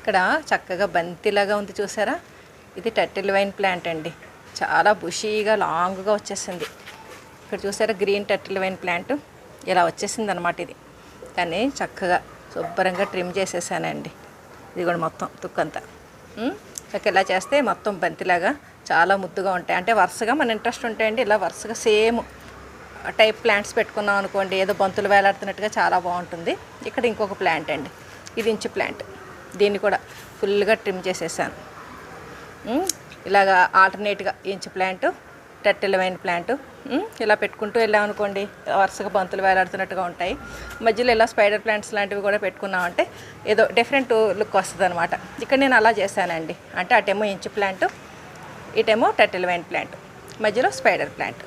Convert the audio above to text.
ఇక్కడ చక్కగా బంతిలాగా ఉంది చూసారా, ఇది టర్టిల్ వైన్ ప్లాంట్ అండి. చాలా బుషీగా లాంగ్గా వచ్చేసింది. ఇక్కడ చూసారా గ్రీన్ టర్టిల్ వైన్ ప్లాంట్ ఇలా వచ్చేసింది అనమాట. ఇది కానీ చక్కగా శుభ్రంగా ట్రిమ్ చేసేసానండి. ఇది కూడా మొత్తం తుక్కంతా చక్కగా ఇలా చేస్తే మొత్తం బంతిలాగా చాలా ముద్దుగా ఉంటాయి. అంటే వరుసగా మన ఇంట్రెస్ట్ ఉంటాయండి. ఇలా వరుసగా సేమ్ టైప్ ప్లాంట్స్ పెట్టుకున్నాం అనుకోండి, ఏదో బంతులు వేలాడుతున్నట్టుగా చాలా బాగుంటుంది. ఇక్కడ ఇంకొక ప్లాంట్ అండి, ఇది ఇంచు ప్లాంట్. దీన్ని కూడా ఫుల్గా ట్రిమ్ చేసేసాను. ఇలాగా ఆల్టర్నేట్గా inch plant, turtle vine plant ఇలా పెట్టుకుంటూ వెళ్ళామనుకోండి, వరుసగా బంతులు వేలాడుతున్నట్టుగా ఉంటాయి. మధ్యలో ఇలా స్పైడర్ ప్లాంట్స్ లాంటివి కూడా పెట్టుకున్నామంటే ఏదో డిఫరెంట్ లుక్ వస్తుంది అనమాట. ఇక్కడ నేను అలా చేశానండి. అంటే అటేమో ఇంచు ప్లాంటు, ఇటేమో టర్టిల్ వైన్ ప్లాంట్, మధ్యలో స్పైడర్ ప్లాంట్.